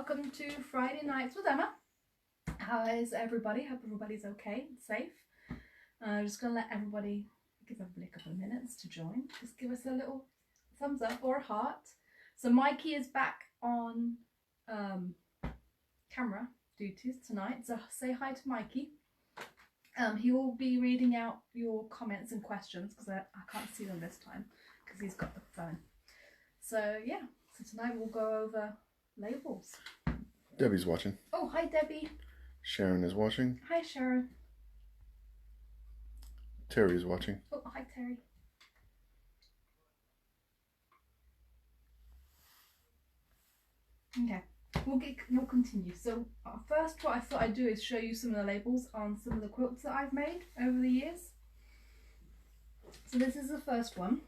welcome to Friday Nights with Emma. How is everybody? Hope everybody's okay and safe. I'm just going to give everybody a couple of minutes to join. Just give us a little thumbs up or a heart. So Mikey is back on camera duties tonight, so say hi to Mikey. He will be reading out your comments and questions because I can't see them this time because he's got the phone. So yeah, so tonight we'll go over labels. Debbie's watching. Oh, hi Debbie. Sharon is watching. Hi Sharon. Terry is watching. Oh, hi Terry. Okay, we'll continue. So first what I thought I'd do is show you some of the labels on some of the quilts that I've made over the years. So this is the first one.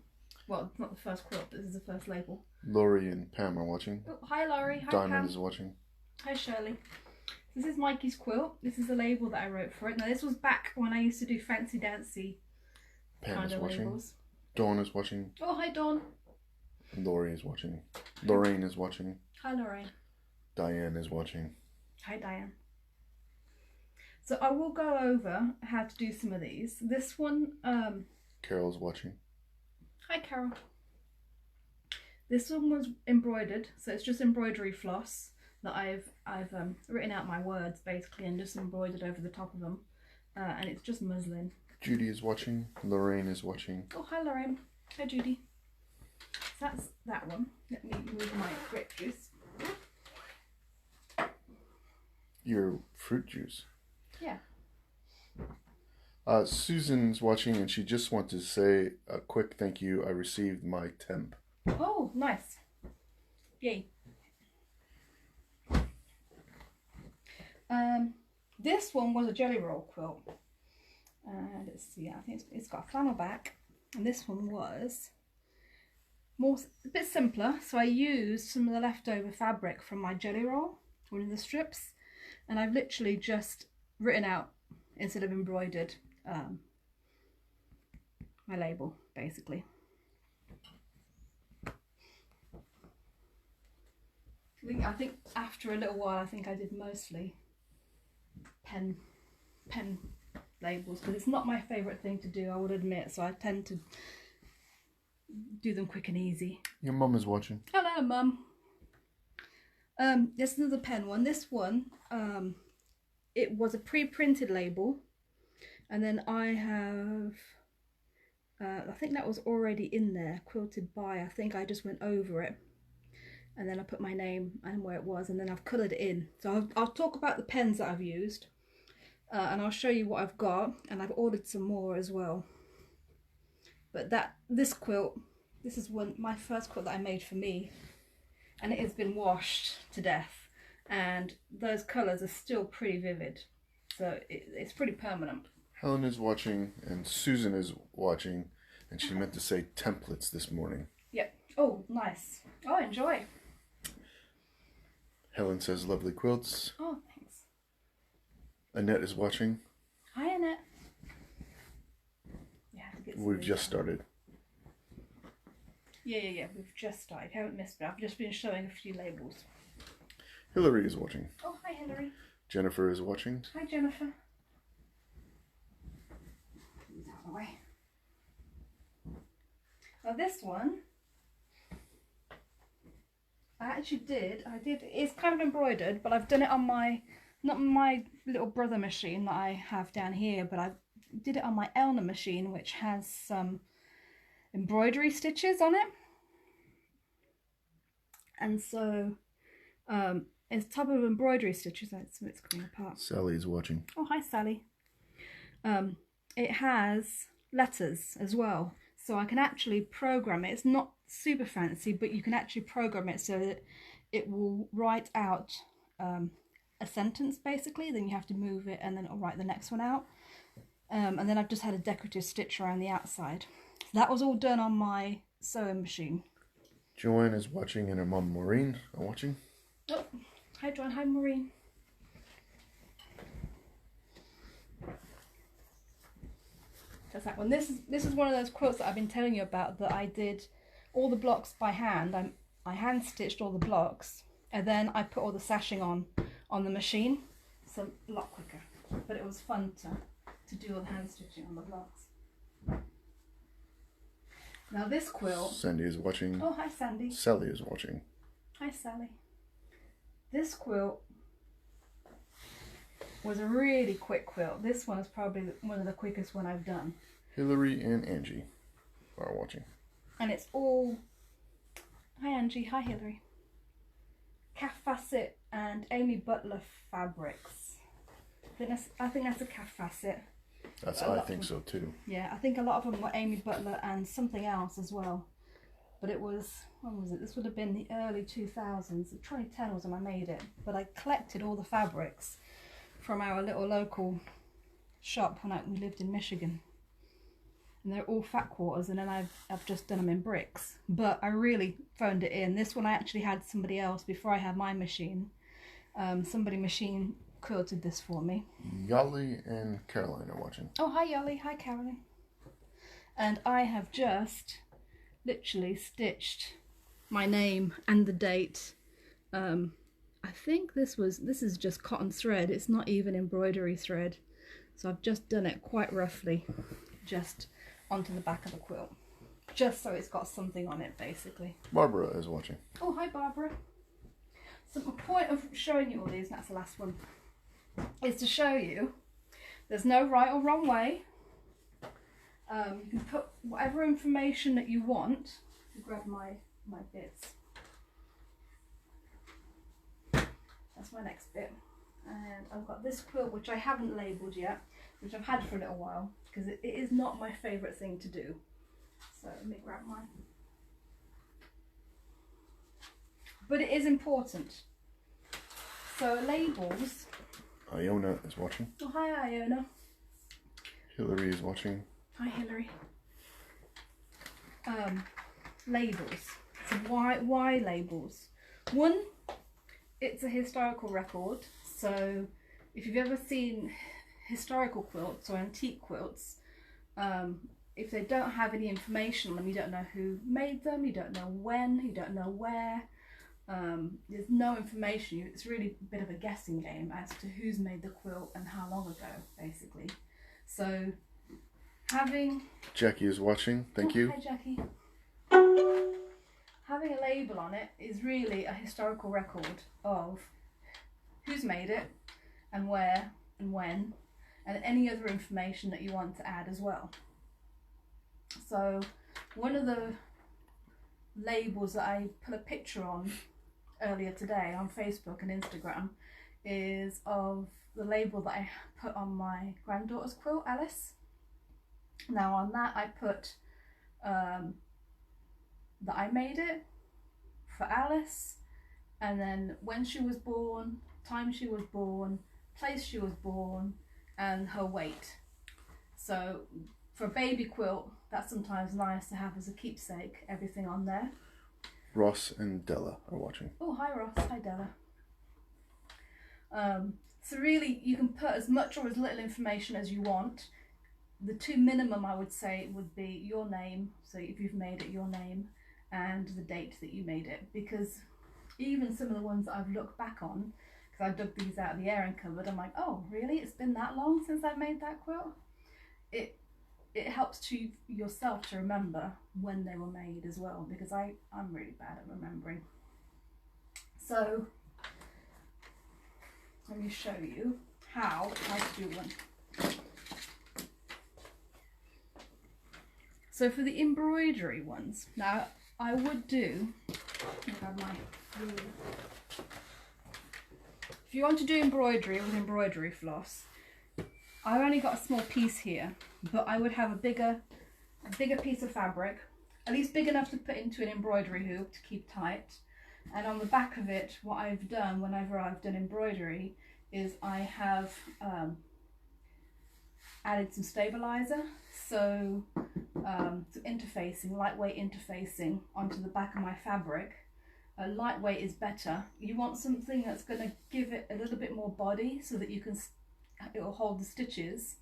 Well, not the first quilt, but this is the first label. Laurie and Pam are watching. Oh, hi Laurie. Hi Diamond Pam. is watching. Hi Shirley. This is Mikey's quilt. This is the label that I wrote for it. Now this was back when I used to do fancy dancy Pam kind is of watching. labels. Dawn is watching. Oh, hi Dawn. Laurie is watching. Lorraine is watching. Hi Lorraine. Diane is watching. Hi Diane. So I will go over how to do some of these. This one, Carol's watching. hi Carol. This one was embroidered, so it's just embroidery floss that I've written out my words basically and just embroidered over the top of them, and it's just muslin. Judy is watching. Lorraine is watching. Oh, hi Lorraine. Hi Judy. So that's that one. Let me move my grape juice. Your fruit juice. Yeah. Susan's watching and she just wants to say a quick thank you. I received my temp. Oh, nice. Yay. This one was a jelly roll quilt. Let's see, I think it's got a flannel back. And this one was a bit simpler. So I used some of the leftover fabric from my jelly roll, one of the strips. And I've literally just written out, instead of embroidered, my label, basically. I think after a little while, I think I did mostly pen labels because it's not my favourite thing to do, I would admit, so I tend to do them quick and easy. Your mum is watching. Hello Mum. This is another pen one. This one, it was a pre-printed label, and then I have I think that was already in there, quilted by. I think I just went over it and then I put my name and where it was, and then I've coloured it in. So I'll talk about the pens that I've used, and I'll show you what I've got, and I've ordered some more as well. But this quilt, this is my first quilt that I made for me, and it has been washed to death, and those colours are still pretty vivid, so it's pretty permanent. Helen is watching and Susan is watching, and she meant to say templates this morning. Yep. Oh, nice. Oh, enjoy. Helen says lovely quilts. Oh, thanks. Annette is watching. Hi, Annette. Yeah, We've just started. Yeah. We've just started. Haven't missed it. I've just been showing a few labels. Hillary is watching. Oh, hi, Hillary. Jennifer is watching. Hi, Jennifer. Move out of the way. Now this one, I did, it's kind of embroidered, but I've done it on not my little brother machine that I have down here, but I did it on my Elna machine, which has some embroidery stitches on it. And so, it's top of embroidery stitches, so it's coming apart. Sally is watching. Oh, hi Sally. It has letters as well. So I can actually program it. It's not super fancy, but you can actually program it so that it will write out a sentence basically. Then you have to move it and then it'll write the next one out. And then I've just had a decorative stitch around the outside. That was all done on my sewing machine. Joanne is watching and her mum Maureen are watching. Oh, hi Joanne, hi Maureen. That's that one. This is one of those quilts that I've been telling you about, that I did all the blocks by hand. I hand stitched all the blocks, and then I put all the sashing on the machine. So a lot quicker, but it was fun to do all the hand stitching on the blocks. Now this quilt... Sandy is watching. Oh, hi Sandy. Sally is watching. Hi Sally. This quilt was a really quick quilt. This one is probably one of the quickest one I've done. Hillary and Angie are watching. And it's all... Hi Angie, hi Hillary. Calf Facet and Amy Butler fabrics. I think that's a calf facet. I think so too. Yeah, I think a lot of them were Amy Butler and something else as well. But it was, when was it? This would have been the early 2000s. 2010 was when I made it. But I collected all the fabrics from our little local shop when we lived in Michigan. And they're all fat quarters, and then I've just done them in bricks. But I really phoned it in. This one I actually had somebody else before I had my machine. Somebody machine quilted this for me. Yali and Caroline are watching. Oh, hi Yali, hi Caroline. And I have just literally stitched my name and the date. I think this is just cotton thread. It's not even embroidery thread. So I've just done it quite roughly, just onto the back of the quilt, just so it's got something on it basically. Barbara is watching. Oh, hi Barbara. So the point of showing you all these, and that's the last one, is to show you there's no right or wrong way. You can put whatever information that you want. Grab my bits. That's my next bit. And I've got this quilt which I haven't labelled yet, which I've had for a little while, because it is not my favourite thing to do. So let me grab mine. But it is important. So labels. Iona is watching. Oh, hi Iona. Hillary is watching. Hi Hillary. Labels. So why labels? One, it's a historical record. So if you've ever seen historical quilts or antique quilts, if they don't have any information on them, you don't know who made them, you don't know when, you don't know where. There's no information. It's really a bit of a guessing game as to who's made the quilt and how long ago, basically. So having... Jackie is watching. Thank you. Hi Jackie. Having a label on it is really a historical record of who's made it and where and when, and any other information that you want to add as well. So one of the labels that I put a picture on earlier today on Facebook and Instagram is of the label that I put on my granddaughter's quilt, Alice. Now on that I put that I made it for Alice, and then when she was born, time she was born, place she was born, and her weight. So for a baby quilt, that's sometimes nice to have as a keepsake, everything on there. Ross and Della are watching. Oh, hi Ross, hi Della. So really you can put as much or as little information as you want. The two minimum I would say would be your name, so if you've made it, your name, and the date that you made it, because even some of the ones that I've looked back on, because I dug these out of the airing cupboard, I'm like, oh really, it's been that long since I made that quilt? It helps to yourself to remember when they were made as well, because I'm really bad at remembering. So let me show you how to do one. So for the embroidery ones, now I would do, grab my ruler. If you want to do embroidery with embroidery floss, I've only got a small piece here, but I would have a bigger piece of fabric, at least big enough to put into an embroidery hoop to keep tight. And on the back of it, what I've done whenever I've done embroidery is I have added some stabilizer, so some interfacing, lightweight interfacing onto the back of my fabric. Lightweight is better. You want something that's going to give it a little bit more body so that you can, it will hold the stitches,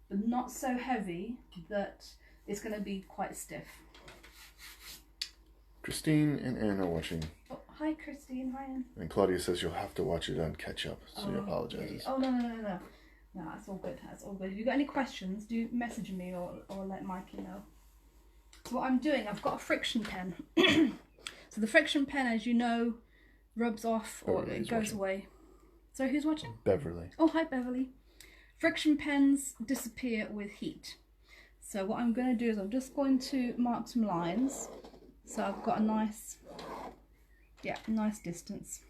but not so heavy that it's going to be quite stiff. Christine and Anne are watching. Oh, hi Christine, hi Anne. And Claudia says you'll have to watch it on catch up, so he apologizes. Oh, no. No, that's all good. That's all good. If you've got any questions, do message me or let Mikey know. So what I'm doing, I've got a friction pen. So the friction pen, as you know, rubs off or it goes away. So who's watching? Beverly. Oh, hi Beverly. Friction pens disappear with heat. So what I'm going to do is I'm just going to mark some lines. So I've got a nice distance.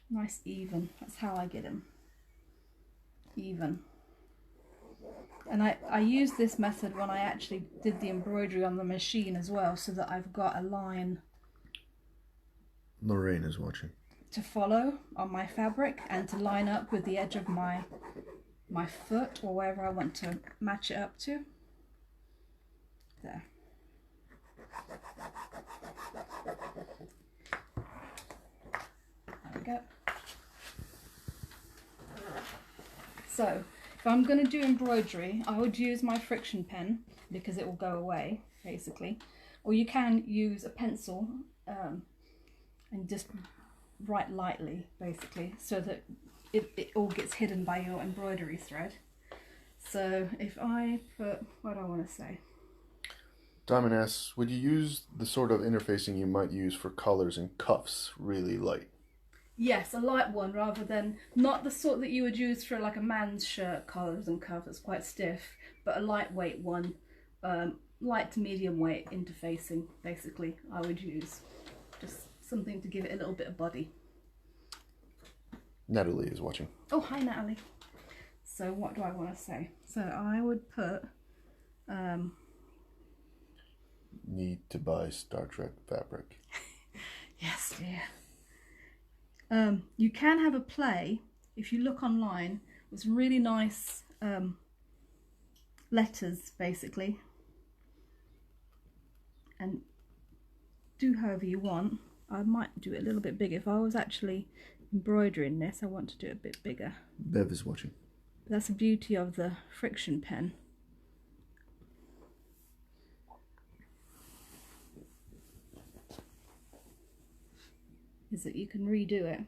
Nice even. That's how I get them. Even. And I use this method when I actually did the embroidery on the machine as well, so that I've got a line Lorraine is watching. To follow on my fabric and to line up with the edge of my foot or wherever I want to match it up to. There. There we go. So if I'm going to do embroidery, I would use my friction pen because it will go away basically, or you can use a pencil and just write lightly basically, so that it all gets hidden by your embroidery thread. So if I put, what do I want to say? Diamond asks, would you use the sort of interfacing you might use for collars and cuffs really light? Yes, a light one, rather than, not the sort that you would use for like a man's shirt collars and cuffs, it's quite stiff, but a lightweight one, light to medium weight interfacing basically I would use. Just something to give it a little bit of body. Natalie is watching. Oh, hi Natalie. So what do I want to say? So I would put need to buy Star Trek fabric. Yes, dear. You can have a play if you look online with some really nice letters basically, and do however you want. I might do it a little bit bigger. If I was actually embroidering this, I want to do it a bit bigger. Bev is watching. That's the beauty of the friction pen. Is that you can redo it.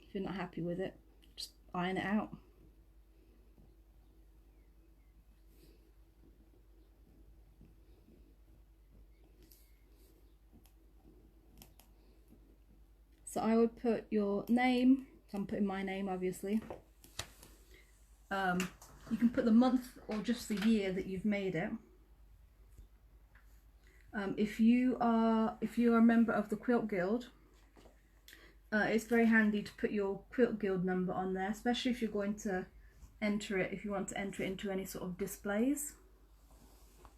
If you're not happy with it, just iron it out. So I would put your name, so I'm putting my name obviously. You can put the month or just the year that you've made it. If you are a member of the Quilt Guild, it's very handy to put your Quilt Guild number on there, especially if you're going to enter it, if you want to enter it into any sort of displays.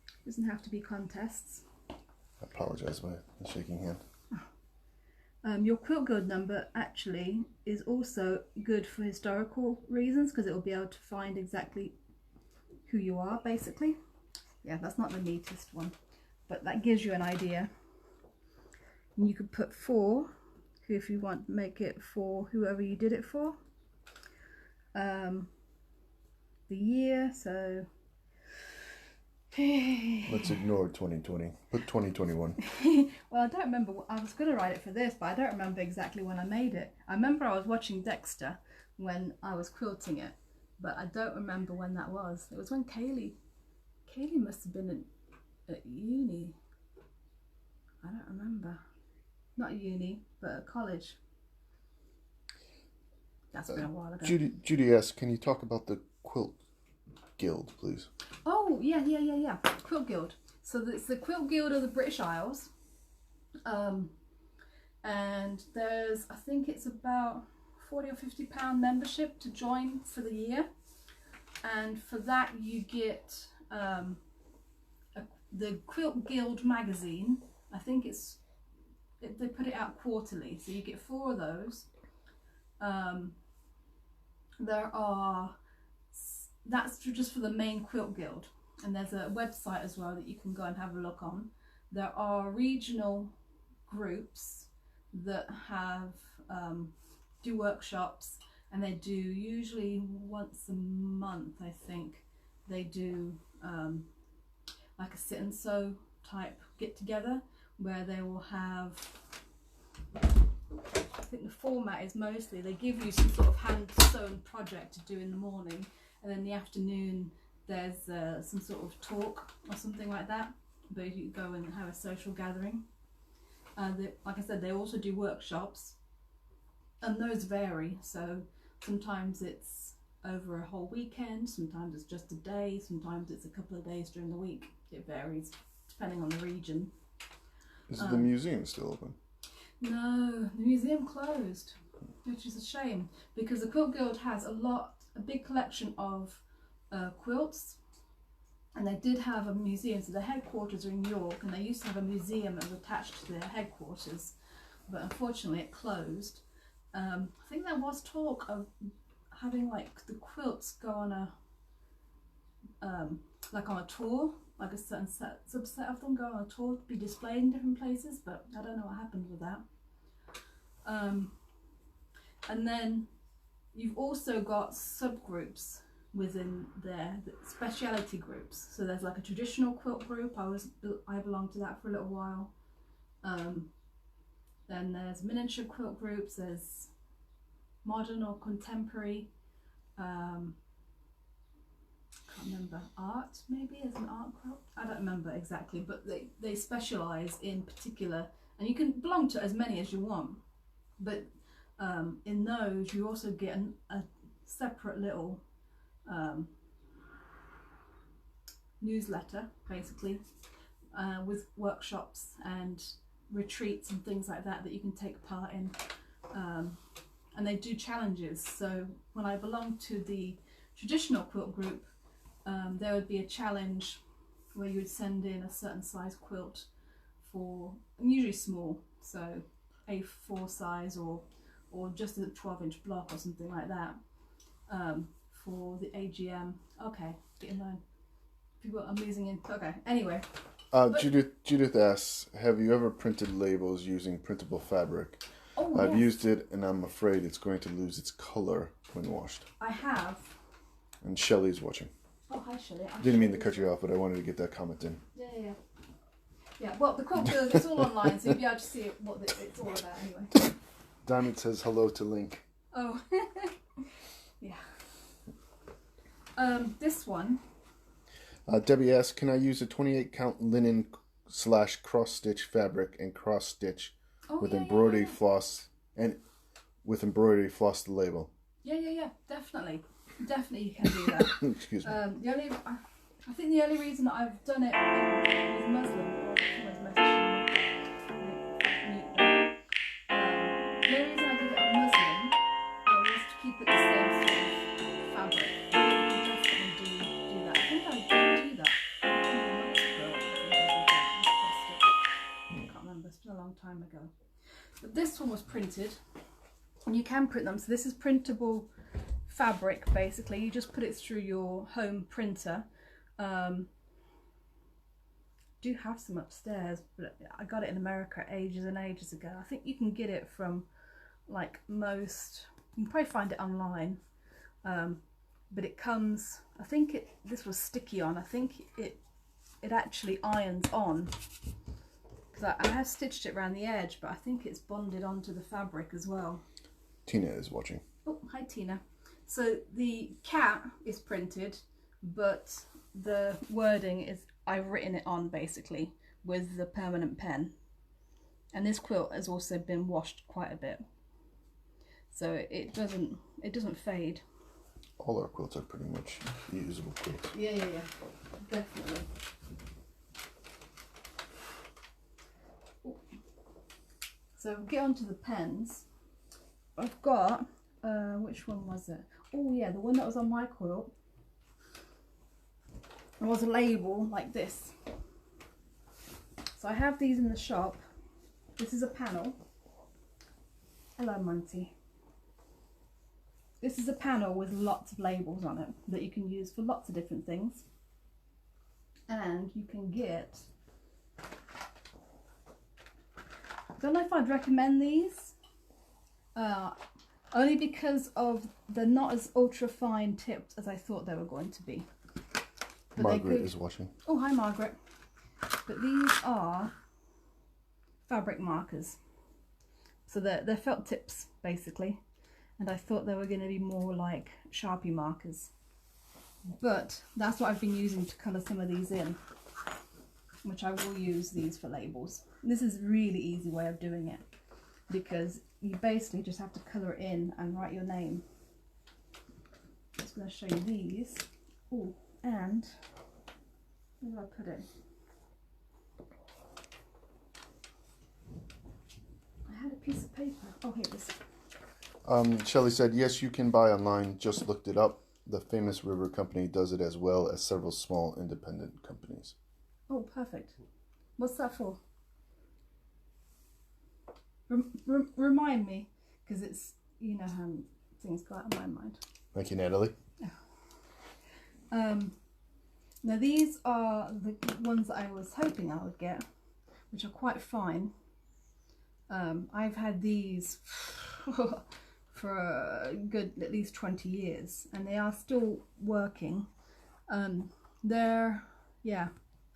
It doesn't have to be contests. I apologize for the shaking hand. Your Quilt Guild number actually is also good for historical reasons, because it will be able to find exactly who you are basically. Yeah, that's not the neatest one, but that gives you an idea. And you could put 4 if you want to make it for whoever you did it for. The year, so let's ignore 2020. Put 2021. well, I don't remember. I was going to write it for this, but I don't remember exactly when I made it. I remember I was watching Dexter when I was quilting it, but I don't remember when that was. It was when Kaylee must have been at uni. I don't remember. Not uni, but at college. That's been a while ago. Judy asks, can you talk about the Quilt Guild, please? Oh, yeah. Quilt Guild. So it's the Quilt Guild of the British Isles. And there's, I think it's about £40 or £50 membership to join for the year. And for that you get the Quilt Guild magazine. I think they put it out quarterly, so you get 4 of those. That's just for the main Quilt Guild, and there's a website as well that you can go and have a look on. There are regional groups that have do workshops, and they do usually once a month, I think. They do like a sit and sew type get together, where they will have I think the format is mostly they give you some sort of hand sewn project to do in the morning, and then in the afternoon there's some sort of talk or something like that, but you go and have a social gathering. Like I said, they also do workshops, and those vary. So sometimes it's over a whole weekend, sometimes it's just a day, sometimes it's a couple of days during the week. It varies depending on the region. Is the museum still open? No, the museum closed, which is a shame, because the Quilt Guild has a big collection of quilts, and they did have a museum. So their headquarters are in York, and they used to have a museum that was attached to their headquarters, but unfortunately it closed. I think there was talk of having like the quilts go on a tour, like a certain subset of them go on a tour to be displayed in different places, but I don't know what happened with that. And then you've also got subgroups within there, speciality groups. So there's like a traditional quilt group. I belonged to that for a little while. Then there's miniature quilt groups. There's modern or contemporary. Can't remember, art maybe as an art quilt. I don't remember exactly, but they specialise in particular, and you can belong to as many as you want. But in those you also get a separate little newsletter, basically, with workshops and retreats and things like that you can take part in, and they do challenges. So when I belonged to the traditional quilt group, there would be a challenge where you would send in a certain size quilt for, usually small, so A4 size or just a 12-inch block or something like that, for the AGM. Okay, get in line. People are losing in. Okay, anyway. Judith asks, have you ever printed labels using printable fabric? Oh, I've yes. used it, and I'm afraid it's going to lose its color when washed. I have. And Shelley's watching. Oh, hi, Shelley. Didn't mean to cut you off, but I wanted to get that comment in. Yeah, well, the Quilt Guild, it's all online, so you'll be able to see what it's all about anyway. Diamond says hello to Link. Oh, yeah. This one. Debbie asks, can I use a 28 count linen / cross stitch fabric and cross stitch with embroidery floss and with embroidery floss the label? Yeah, definitely you can do that. Excuse me. I think the only reason that I've done it with muslin, or always messaging me, the only reason I did it on muslin was to keep it the same sort of fabric. You can definitely do that. I think I did do that. I can't remember, it's been a long time ago. But this one was printed, and you can print them. So this is printable fabric, basically. You just put it through your home printer. Do have some upstairs, but I got it in America ages and ages ago. I think you can get it from like most, you can probably find it online, but it comes, I think this was sticky on. I think it actually irons on, because I have stitched it around the edge, but I think it's bonded onto the fabric as well. Tina is watching. Oh, hi Tina. So the cat is printed, but the wording is, I've written it on basically with the permanent pen. And this quilt has also been washed quite a bit, so it doesn't fade. All our quilts are pretty much reusable quilts. Yeah, definitely. So we'll get on to the pens. I've got, which one was it? Oh yeah, the one that was on my quilt. There was a label like this. So I have these in the shop. This is a panel. Hello, Monty. This is a panel with lots of labels on it that you can use for lots of different things. And you can get, I don't know if I'd recommend these, only because of they're not as ultra fine tipped as I thought they were going to be. But Margaret is watching. Oh, hi Margaret. But these are fabric markers. So they're felt tips basically, and I thought they were going to be more like Sharpie markers, but that's what I've been using to colour some of these in, which I will use these for labels. This is a really easy way of doing it, because you basically just have to colour it in and write your name. I'm just going to show you these. Oh, and where did I put it? I had a piece of paper. Oh, here it is. Shelley said, yes, you can buy online. Just looked it up. The Famous River Company does it as well as several small independent companies. Oh, perfect. What's that for? Remind me, because it's, you know how things go out of my mind. Thank you, Natalie. Now these are the ones that I was hoping I would get, which are quite fine. I've had these for a good at least 20 years and they are still working. They're, yeah,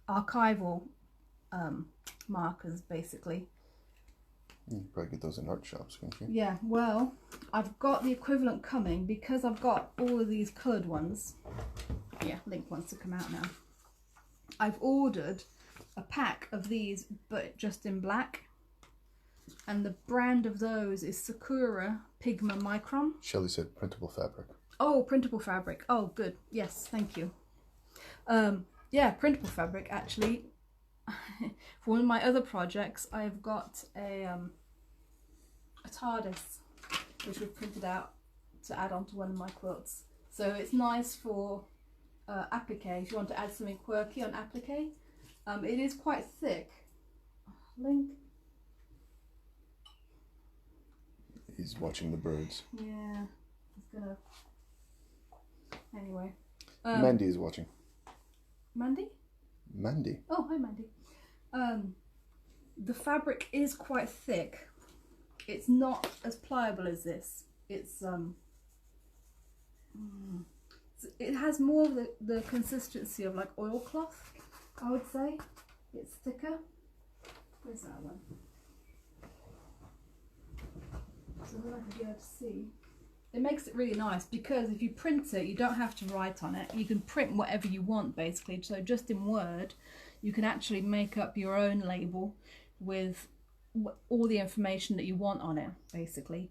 archival markers basically. You can probably get those in art shops, can't you? Yeah, well, I've got the equivalent coming because I've got all of these coloured ones. Yeah, Link wants to come out now. I've ordered a pack of these, but just in black. And the brand of those is Sakura Pigma Micron. Shelley said Printable Fabric. Oh, Printable Fabric. Oh, good. Yes, thank you. Yeah, Printable Fabric, actually. For one of my other projects, I've got a TARDIS, which we've printed out to add onto one of my quilts. So it's nice for applique, if you want to add something quirky on applique. It is quite thick. Link. He's watching the birds. Yeah, he's gonna. Anyway. Mandy is watching. Mandy? Mandy. Oh, hi Mandy. The fabric is quite thick. It's not as pliable as this. It's it has more of the consistency of like oilcloth, I would say. It's thicker. Where's that one? So then I can be able to see. It makes it really nice because if you print it, you don't have to write on it. You can print whatever you want basically. So just in Word, you can actually make up your own label with all the information that you want on it basically.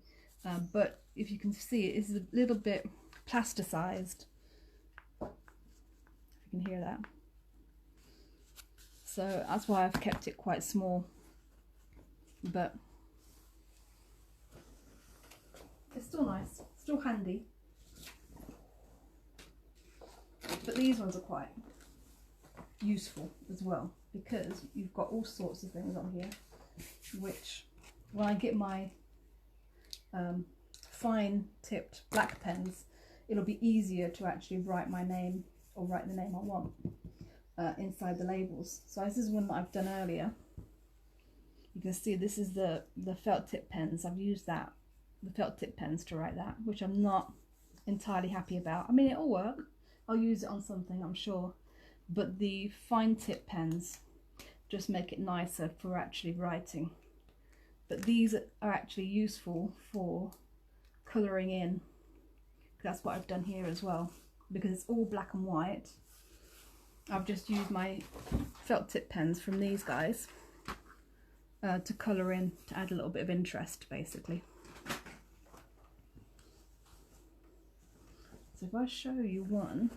But if you can see, it is a little bit plasticized. If you can hear that. So that's why I've kept it quite small. But it's still nice, still handy. But these ones are quite useful as well because you've got all sorts of things on here, which when I get my fine tipped black pens, it'll be easier to actually write my name or write the name I want inside the labels. So this is one that I've done earlier. You can see this is the felt tip pens. I've used that, the felt tip pens to write that, which I'm not entirely happy about. I mean, it'll work. I'll use it on something, I'm sure. But the fine tip pens just make it nicer for actually writing. But these are actually useful for colouring in. That's what I've done here as well. Because it's all black and white, I've just used my felt tip pens from these guys to colour in, to add a little bit of interest basically. So if I show you one,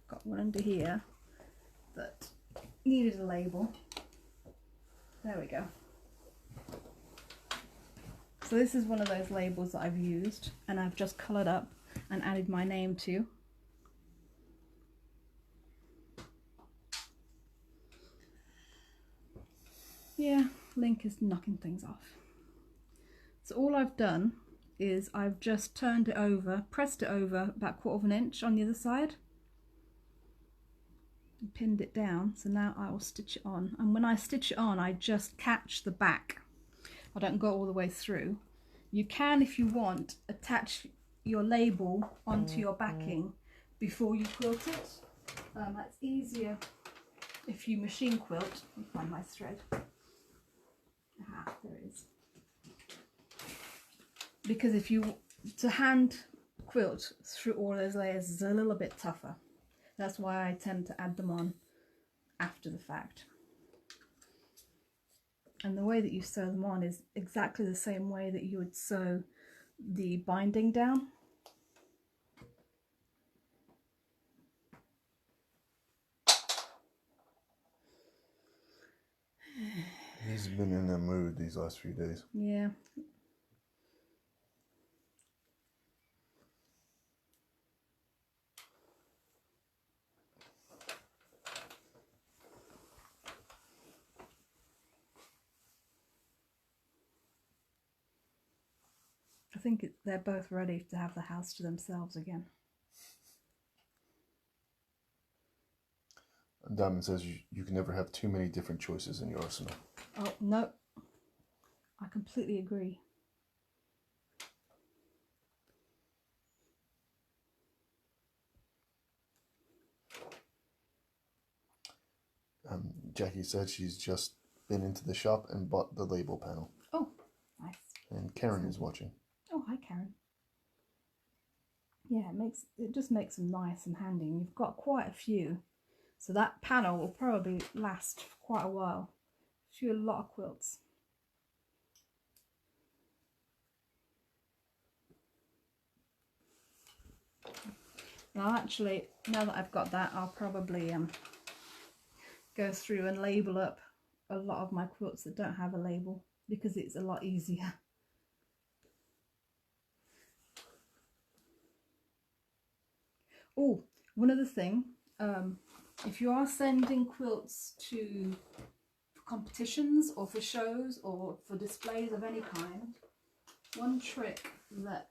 got one under here that needed a label. There we go. So this is one of those labels that I've used and I've just coloured up and added my name to. Yeah, Link is knocking things off. So all I've done is I've just turned it over, pressed it over about 1/4 inch on the other side and pinned it down. So now I will stitch it on, and when I stitch it on I just catch the back. I don't go all the way through. You can, if you want, attach your label onto your backing before you quilt it. That's easier if you machine quilt. Let me find my thread. because if you to hand quilt through all those layers is a little bit tougher. That's why I tend to add them on after the fact. And the way that you sew them on is exactly the same way that you would sew the binding down. He's been in a mood these last few days. Yeah. I think they're both ready to have the house to themselves again. Diamond says you can never have too many different choices in your arsenal. Oh, no. I completely agree. Jackie said she's just been into the shop and bought the label panel. Oh, nice. And Karen is watching. Oh, hi, Karen. Yeah, it just makes them nice and handy. And you've got quite a few, so that panel will probably last for quite a while. A lot of quilts. Now, actually, now that I've got that, I'll probably go through and label up a lot of my quilts that don't have a label, because it's a lot easier. Oh, one other thing, if you are sending quilts to competitions or for shows or for displays of any kind, one trick that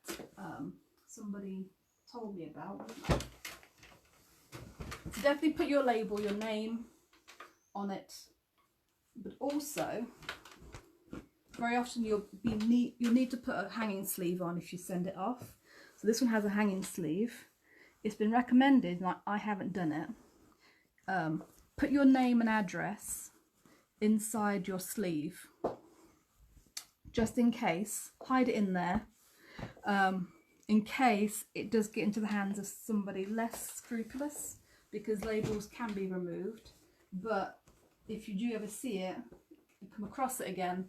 somebody told me about was to definitely put your label, your name on it, but also very often you'll need to put a hanging sleeve on if you send it off. So this one has a hanging sleeve. It's been recommended, and I haven't done it. Put your name and address inside your sleeve, just in case. Hide it in there, in case it does get into the hands of somebody less scrupulous, because labels can be removed. But if you do ever see it and come across it again,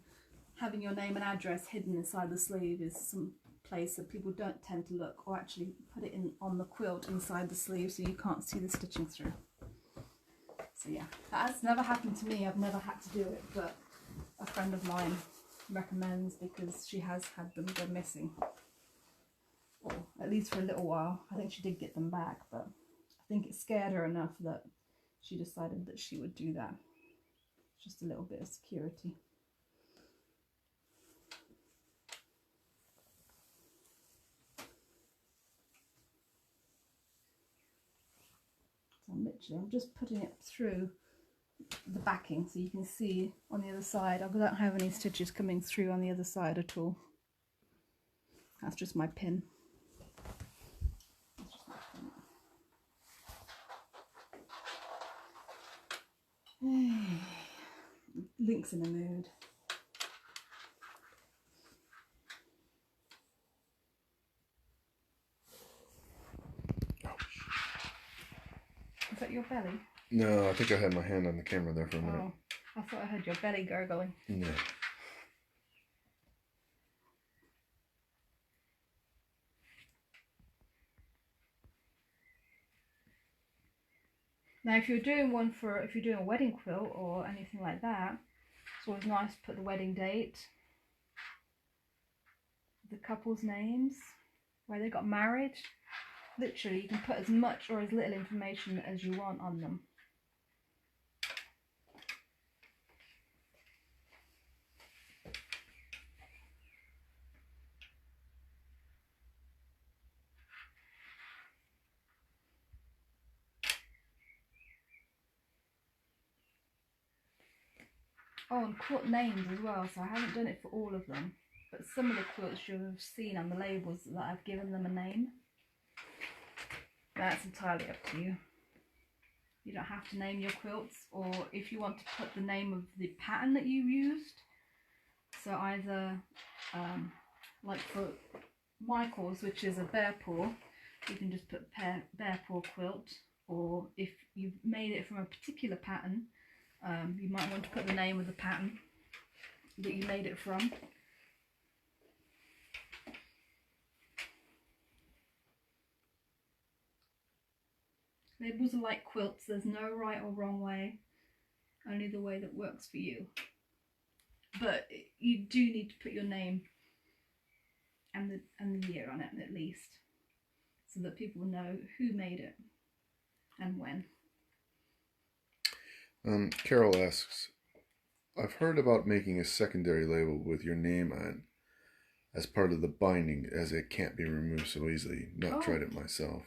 having your name and address hidden inside the sleeve is some place that people don't tend to look, or actually put it in on the quilt inside the sleeve so you can't see the stitching through. So yeah, that has never happened to me. I've never had to do it, but a friend of mine recommends, because she has had them go missing, or at least for a little while. I think she did get them back, but I think it scared her enough that she decided that she would do that. Just a little bit of security. I'm just putting it through the backing so you can see on the other side. I don't have any stitches coming through on the other side at all. That's just my pin. Link's in the mood. Is that your belly? No, I think I had my hand on the camera there for a minute. Oh, I thought I heard your belly gurgling. No. Now, if you're doing a wedding quilt or anything like that, it's always nice to put the wedding date, the couple's names, where they got married. Literally, you can put as much or as little information as you want on them. Oh, and quilt names as well, so I haven't done it for all of them, but some of the quilts you'll have seen on the labels that I've given them a name. That's entirely up to you. You don't have to name your quilts, or if you want to put the name of the pattern that you used, so either Like for Michael's, which is a bear paw, you can just put bear paw quilt, or if you've made it from a particular pattern, you might want to put the name of the pattern that you made it from. Labels are like quilts, there's no right or wrong way, only the way that works for you. But you do need to put your name and the year on it at least, so that people know who made it and when. Carol asks, I've heard about making a secondary label with your name on as part of the binding, as it can't be removed so easily. Not tried it myself.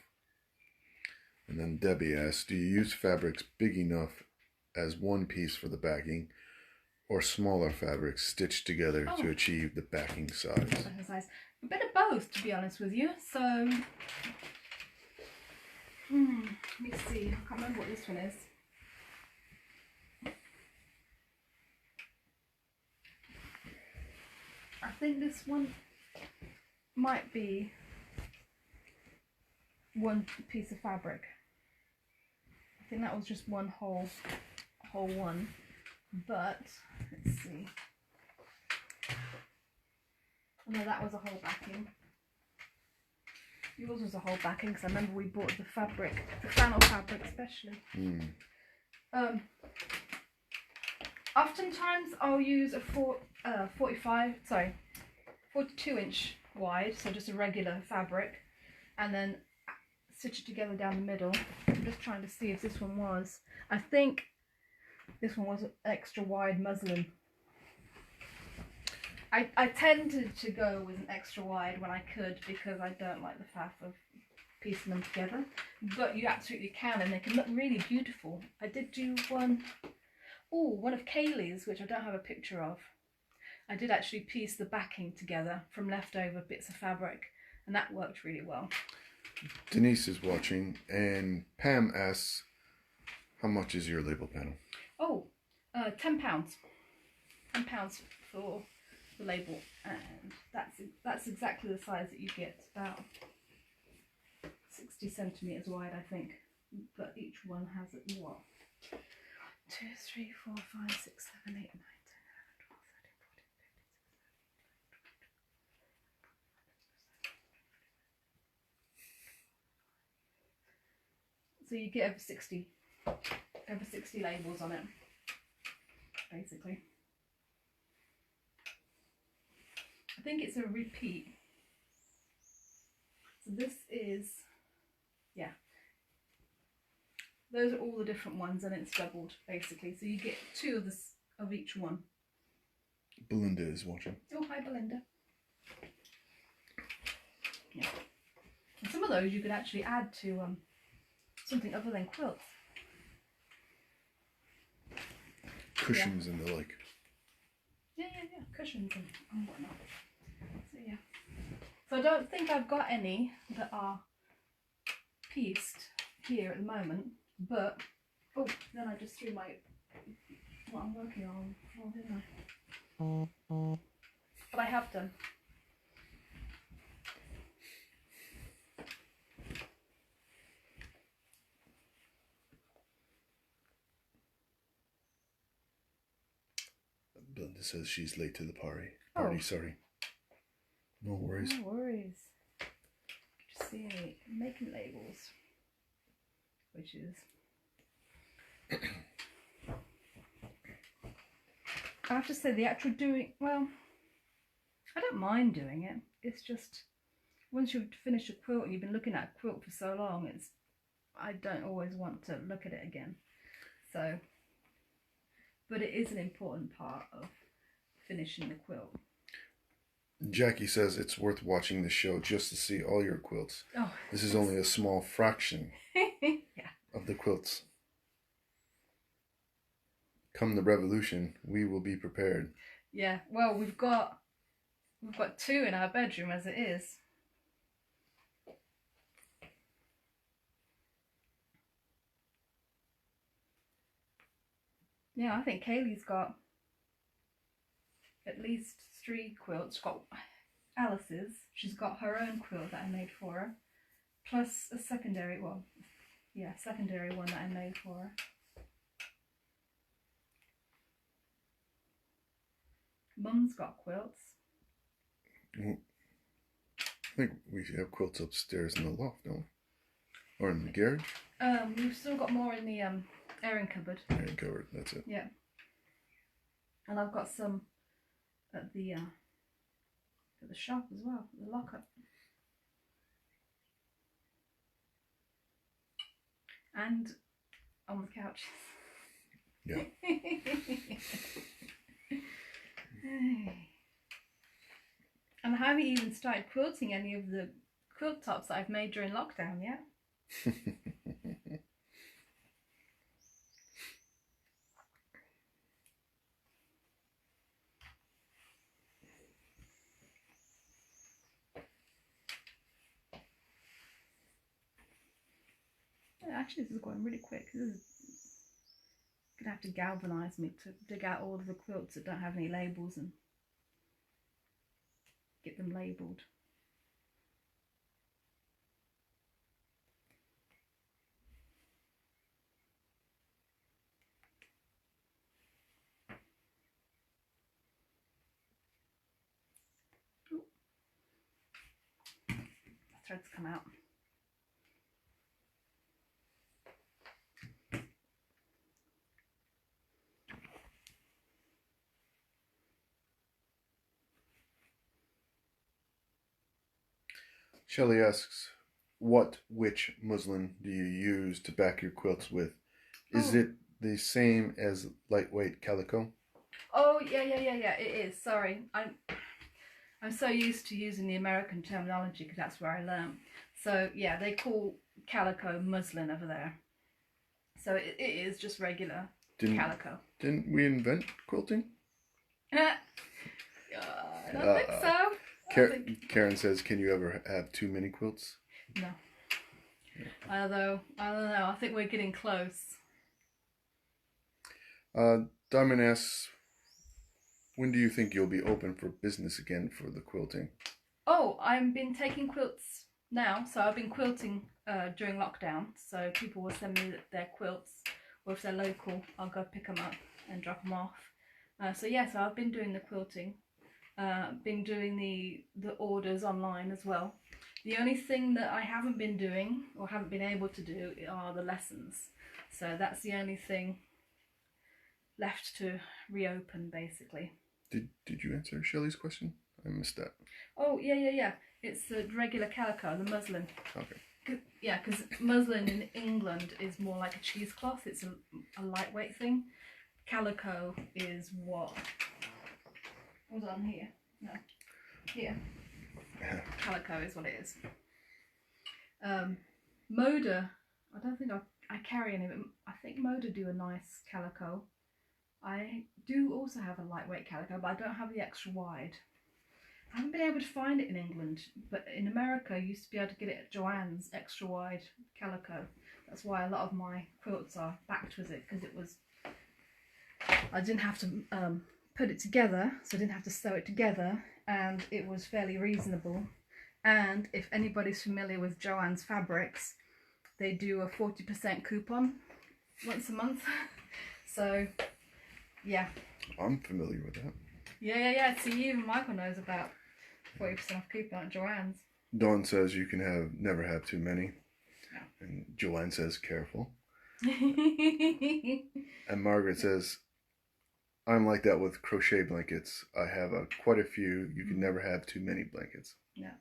And then Debbie asks, do you use fabrics big enough as one piece for the backing, or smaller fabrics stitched together to achieve the backing size? A bit of both, to be honest with you. So, let me see. I can't remember what this one is. I think this one might be one piece of fabric. I think that was just one whole one. But let's see. No, that was a whole backing. Yours was a whole backing because I remember we bought the fabric, the flannel fabric especially. Oftentimes I'll use a 42-inch wide, so just a regular fabric, and then stitch it together down the middle. I'm just trying to see if this one was. I think this one was extra wide muslin. I tended to go with an extra wide when I could, because I don't like the faff of piecing them together. But you absolutely can, and they can look really beautiful. I did do one of Kaylee's, which I don't have a picture of. I did actually piece the backing together from leftover bits of fabric, and that worked really well. Denise is watching, and Pam asks, how much is your label panel? £10. £10 for the label, and that's exactly the size that you get, about 60 centimetres wide, I think, but each one has what? 1, 2, 3, 4, 5, 6, 7, 8, 9, 10, 11, 12, 13, 14, 15, 16, 17, 18, 19, 20. So you get over 60 labels on it, basically. I think it's a repeat. So this is, yeah. Those are all the different ones, and it's doubled basically. So you get 2 of each one. Belinda is watching. Oh, hi Belinda. Yeah. And some of those you could actually add to something other than quilts. Cushions and the like. Yeah. Cushions and whatnot. So yeah. So I don't think I've got any that are pieced here at the moment, but then I just threw what I'm working on, didn't I? But I have done. Belinda says she's late to the party. Oh. Sorry. No worries. No worries. Just see making labels, which is I have to say the actual doing, well, I don't mind doing it. It's just once you've finished a quilt and you've been looking at a quilt for so long, I don't always want to look at it again. So, but it is an important part of finishing the quilt. Jackie says it's worth watching the show just to see all your quilts. Oh, this is only a small fraction of the quilts. Come the revolution, we will be prepared. Yeah, well, we've got 2 in our bedroom as it is. Yeah, I think Kaylee's got at least 3 quilts. Alice's. She's got her own quilt that I made for her, plus a secondary, secondary one that I made for her. Mum's got quilts. Well, I think we have quilts upstairs in the loft, don't we? Or in the garage? We've still got more in the airing cupboard. Airing cupboard, that's it. Yeah. And I've got some at the shop as well, the lockup. And on the couch. Yeah. And I haven't even started quilting any of the quilt tops that I've made during lockdown yet. Actually, this is going really quick. This is gonna have to galvanise me to dig out all of the quilts that don't have any labels and get them labelled. Ooh. The threads come out. Shelley asks, which muslin do you use to back your quilts with? Is it the same as lightweight calico? Oh, yeah, it is. Sorry. I'm so used to using the American terminology because that's where I learned. So, yeah, they call calico muslin over there. So it is just regular calico. Didn't we invent quilting? I don't think so. Karen says, can you ever have too many quilts? No. Although, I don't know. I think we're getting close. Diamond asks, when do you think you'll be open for business again for the quilting? Oh, I've been taking quilts now. So I've been quilting during lockdown. So people will send me their quilts. Or if they're local, I'll go pick them up and drop them off. So I've been doing the quilting. Been doing the orders online as well. The only thing that I haven't been doing or haven't been able to do are the lessons. So that's the only thing left to reopen, basically. Did you answer Shelley's question? I missed that. Oh, yeah. It's the regular calico, the muslin. Okay. Yeah, because muslin in England is more like a cheesecloth. It's a lightweight thing. Calico is what? Was on here? No. Here. Calico is what it is. Moda, I don't think I carry any, but I think Moda do a nice calico. I do also have a lightweight calico, but I don't have the extra wide. I haven't been able to find it in England, but in America you used to be able to get it at Joann's extra wide calico. That's why a lot of my quilts are backed with it, because it was, I didn't have to put it together, so I didn't have to sew it together, and it was fairly reasonable. And if anybody's familiar with Joann's fabrics, they do a 40% coupon once a month. So yeah, I'm familiar with that. Yeah. See, even Michael knows about 40% off coupon at Joann's. Dawn says you can never have too many. Yeah. And Joanne says careful. And Margaret says, I'm like that with crochet blankets. I have quite a few. You can never have too many blankets. Yeah.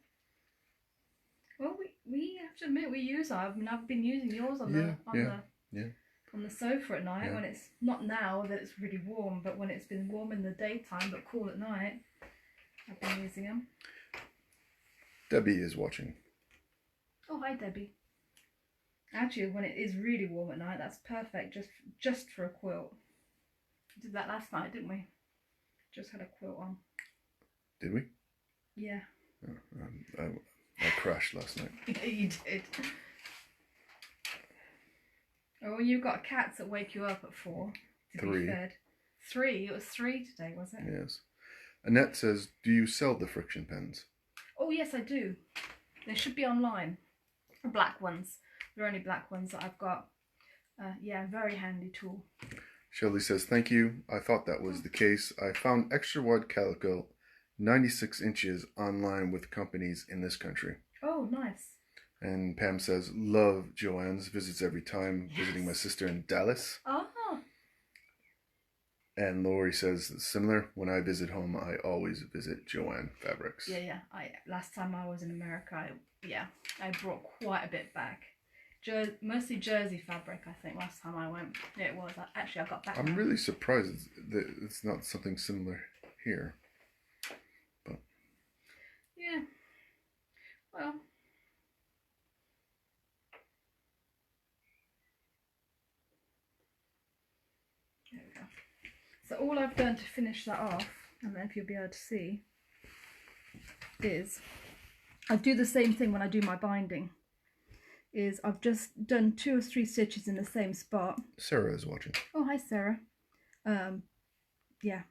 Well, we have to admit we use. I've been using yours on the sofa at night when it's not now that it's really warm, but when it's been warm in the daytime but cool at night, I've been using them. Debbie is watching. Oh, hi Debbie. Actually, when it is really warm at night, that's perfect just for a quilt. We did that last night, didn't we? Just had a quilt on. Did we? Yeah. Oh, I crashed last night. Yeah, you did. Oh, you've got cats that wake you up at 4 to be fed. 3? It was 3 today, was it? Yes. Annette says, do you sell the friction pens? Oh yes, I do. They should be online. Black ones. They're only black ones that I've got. Yeah, very handy tool. Shelley says, thank you. I thought that was the case. I found extra wide calico, 96 inches online with companies in this country. Oh, nice. And Pam says, love Joanne's. Visits every time. Yes. Visiting my sister in Dallas. Oh. And Lori says, similar. When I visit home, I always visit Joanne Fabrics. Yeah. Last time I was in America, I brought quite a bit back. Mostly Jersey fabric, I think, last time I went. Yeah, it was. Actually, I got back. I'm really surprised that it's not something similar here. But yeah. Well. There we go. So all I've done to finish that off, I don't know if you'll be able to see, is I do the same thing when I do my binding. Is I've just done 2 or 3 stitches in the same spot. Sarah is watching. Oh, hi Sarah. Yeah,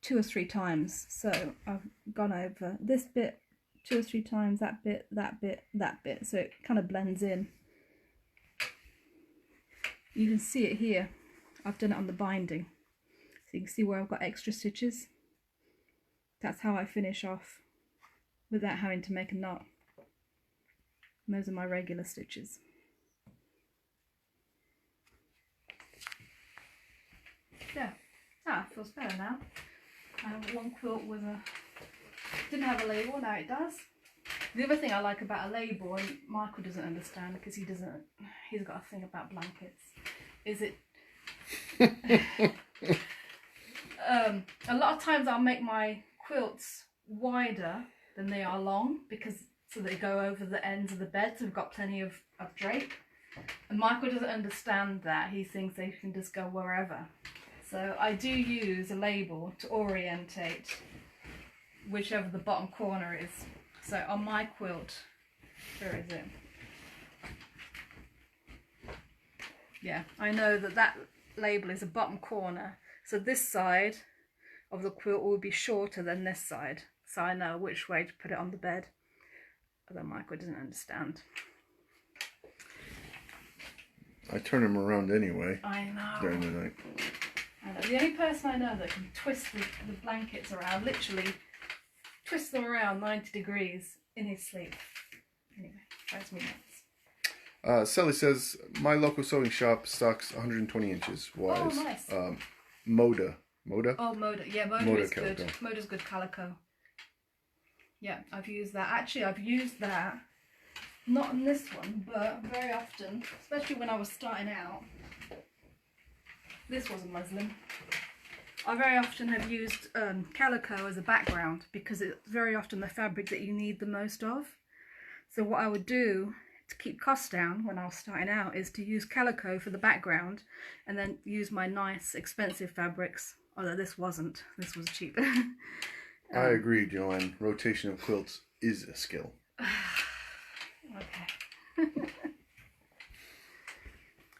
2 or 3 times. So I've gone over this bit 2 or 3 times, that bit, that bit, that bit. So it kind of blends in. You can see it here. I've done it on the binding. So you can see where I've got extra stitches. That's how I finish off without having to make a knot. And those are my regular stitches. Yeah, it feels better now. I have one quilt with didn't have a label, now it does. The other thing I like about a label, and Michael doesn't understand because he's got a thing about blankets, is it a lot of times I'll make my quilts wider than they are long so they go over the ends of the bed, so we've got plenty of drape. And Michael doesn't understand that. He thinks they can just go wherever. So I do use a label to orientate whichever the bottom corner is. So on my quilt, where is it? Yeah, I know that label is a bottom corner. So this side of the quilt will be shorter than this side. So I know which way to put it on the bed. Although Michael doesn't understand. I turn him around anyway. I know. During the night. I know. The only person I know that can twist the blankets around, literally twist them around 90 degrees in his sleep. Anyway, drives me nuts. Sally says, my local sewing shop stocks 120 inches wide. Oh, nice. Moda. Oh, Moda. Yeah, Moda is good. Moda's good calico. Yeah, I've used that. Actually, I've used that, not on this one, but very often, especially when I was starting out. This wasn't muslin. I very often have used calico as a background because it's very often the fabric that you need the most of. So what I would do to keep costs down when I was starting out is to use calico for the background and then use my nice expensive fabrics, although this wasn't. This was cheap. I agree, Joanne. Rotation of quilts is a skill. Okay.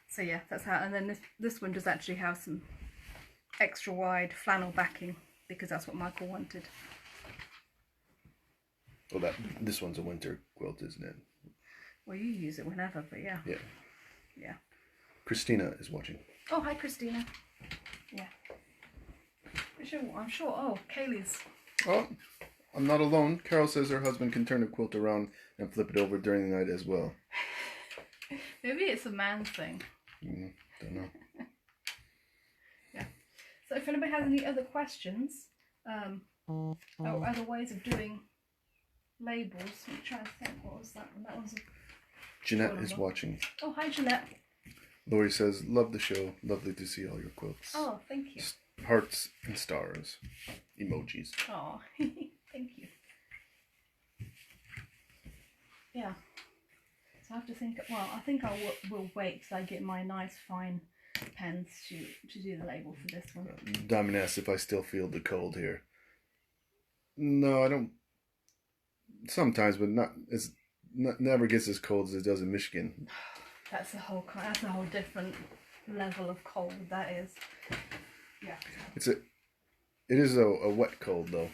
So yeah, that's how. And then this one does actually have some extra wide flannel backing because that's what Michael wanted. Well, this one's a winter quilt, isn't it? Well, you use it whenever, but yeah. Yeah. Yeah. Christina is watching. Oh, hi, Christina. Yeah. I'm sure. Oh, Kaylee's. Oh, I'm not alone. Carol says her husband can turn a quilt around and flip it over during the night as well. Maybe it's a man thing. Don't know. Yeah. So if anybody has any other questions, or other ways of doing labels, I'm trying to think, what was that one? That one's Jeanette is watching. Oh, hi Jeanette. Lori says, love the show. Lovely to see all your quilts. Oh, thank you. Hearts and stars. Emojis. Oh, thank you. Yeah. So I have to think, well, I think I will wait till I get my nice fine pens to do the label for this one. Diamond asks if I still feel the cold here. No, I don't. Sometimes, but never gets as cold as it does in Michigan. That's a whole different level of cold. That is. Yeah. It is a wet cold though.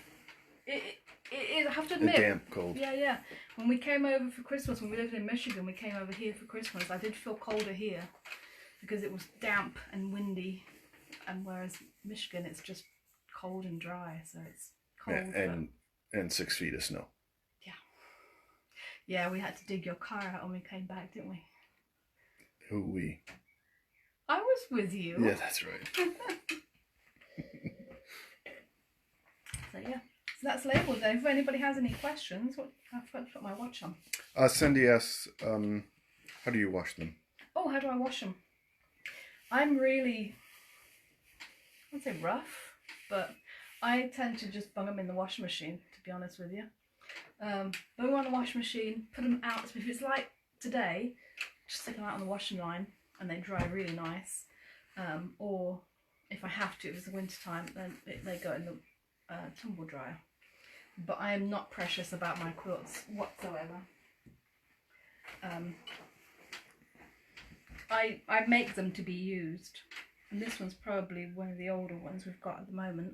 It is, I have to A admit. damp cold. Yeah. When we came over for Christmas, when we lived in Michigan, we came over here for Christmas. I did feel colder here because it was damp and windy, and whereas Michigan, it's just cold and dry, so it's cold. Yeah, and 6 feet of snow. Yeah, we had to dig your car out when we came back, didn't we? Who we? I was with you. Yeah, that's right. So yeah, so that's labels. If anybody has any questions, I forgot to put my watch on. Cindy asks, how do you wash them? Oh, how do I wash them? I'm really, I'd say rough, but I tend to just bung them in the washing machine, to be honest with you. Bung them on the washing machine, put them out. So if it's like today, just stick them out on the washing line and they dry really nice. Or if I have to, if it's the winter time, then they go in the tumble dryer. But I am not precious about my quilts whatsoever. I make them to be used, and this one's probably one of the older ones we've got at the moment.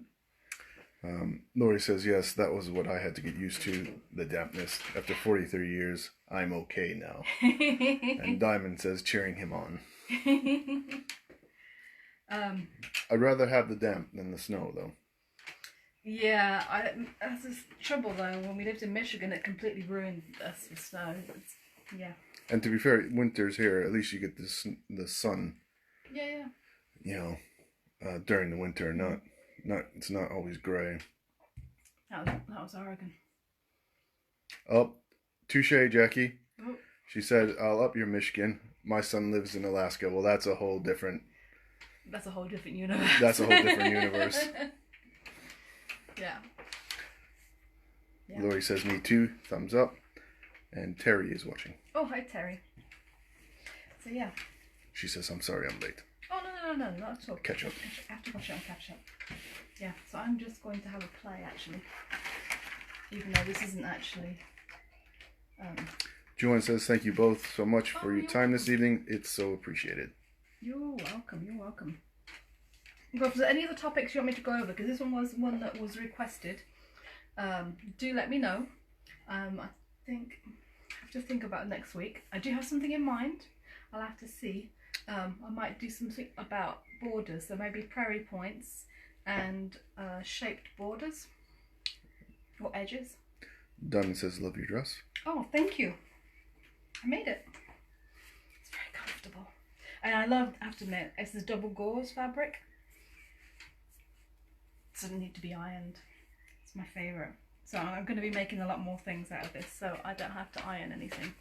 Lori says, yes, that was what I had to get used to, the dampness. After 43 years, I'm okay now. And Diamond says, cheering him on. I'd rather have the damp than the snow, though. Yeah, that's the trouble, though. When we lived in Michigan, it completely ruined us with snow. Yeah. And to be fair, winter's here. At least you get the sun. Yeah. You know, during the winter, not it's not always grey. That was Oregon. Oh, touche, Jackie. Oh. She said, I'll up your Michigan. My son lives in Alaska. Well, that's a whole different... That's a whole different universe. That's a whole different universe. Yeah. Lori says, me too. Thumbs up. And Terry is watching. Oh, hi, Terry. So, yeah. She says, I'm sorry I'm late. Oh, no, not at all. Catch up. I have to watch it on catch up. Yeah, so I'm just going to have a play, actually. Even though this isn't actually... Joanne says, thank you both so much for your time this evening. It's so appreciated. You're welcome. Well, if there's any other topics you want me to go over, because this one was one that was requested, do let me know. I have to think about next week. I do have something in mind. I'll have to see. I might do something about borders, so maybe prairie points and shaped borders or edges. Diamond says, love your dress. Oh, thank you. I made it. It's very comfortable. And I have to admit, it's this double gauze fabric. It doesn't need to be ironed. It's my favourite. So I'm going to be making a lot more things out of this, so I don't have to iron anything.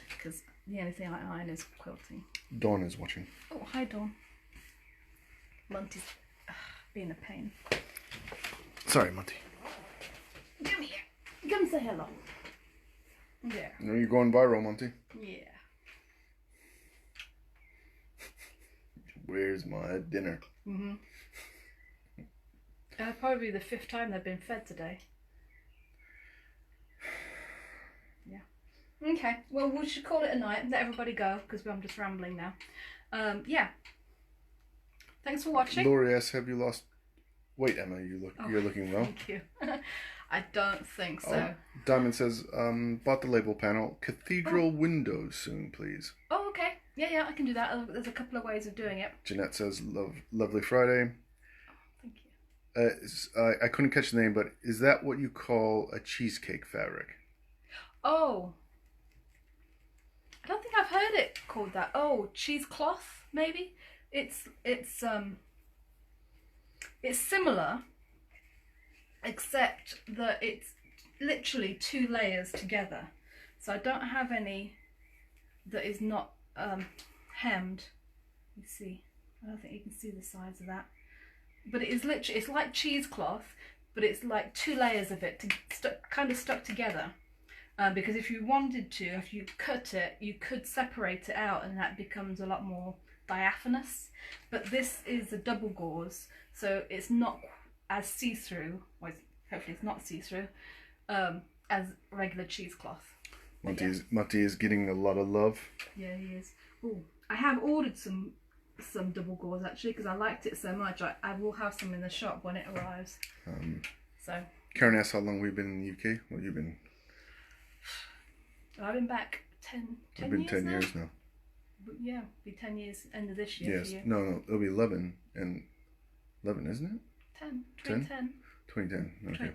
Because the only thing I iron is quilting. Dawn is watching. Oh, hi Dawn. Monty's being a pain. Sorry, Monty. Come here. Come say hello. Yeah. No, you're going viral, Monty. Yeah. Where's my dinner? Probably the 5th time they've been fed today. Yeah. Okay. Well, we should call it a night and let everybody go because I'm just rambling now. Yeah. Thanks for watching. Lori asks, have you lost weight, Emma? You're looking well. Thank you. I don't think so. Diamond says, bought the label panel. Cathedral windows soon, please. Oh, okay. Yeah, I can do that. There's a couple of ways of doing it. Jeanette says, lovely Friday. Thank you. I couldn't catch the name, but is that what you call a cheesecake fabric? Oh. I don't think I've heard it called that. Oh, cheesecloth, maybe? It's similar, except that it's literally 2 layers together. So I don't have any that is not hemmed. You see, I don't think you can see the size of that. But it is literally, it's like cheesecloth, but it's like 2 layers of it kind of stuck together. Because if you wanted to, if you cut it, you could separate it out and that becomes a lot more diaphanous. But this is a double gauze, so it's not as see-through, well, hopefully it's not see-through, as regular cheesecloth. Monty is getting a lot of love. Yeah, he is. Oh, I have ordered some double gauze actually because I liked it so much. I will have some in the shop when it arrives. So Karen asks how long we've been in the UK. Well, you've been... I've been back 10 It's been years 10 now? years now. Yeah, be 10 years end of this year. Yes. For you. No, it'll be 11 and 11, isn't it? 10. 2010. 2010. Okay.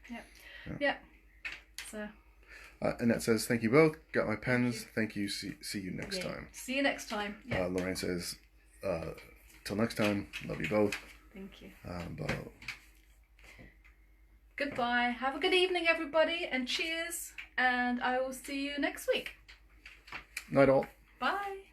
2010. Yeah. So. Annette says, thank you both. Got my pens. Thank you. See you next time. See you next time. Yeah. Lorraine says, till next time. Love you both. Thank you. Bye. Goodbye. Have a good evening, everybody, and cheers. And I will see you next week. Night all. Bye.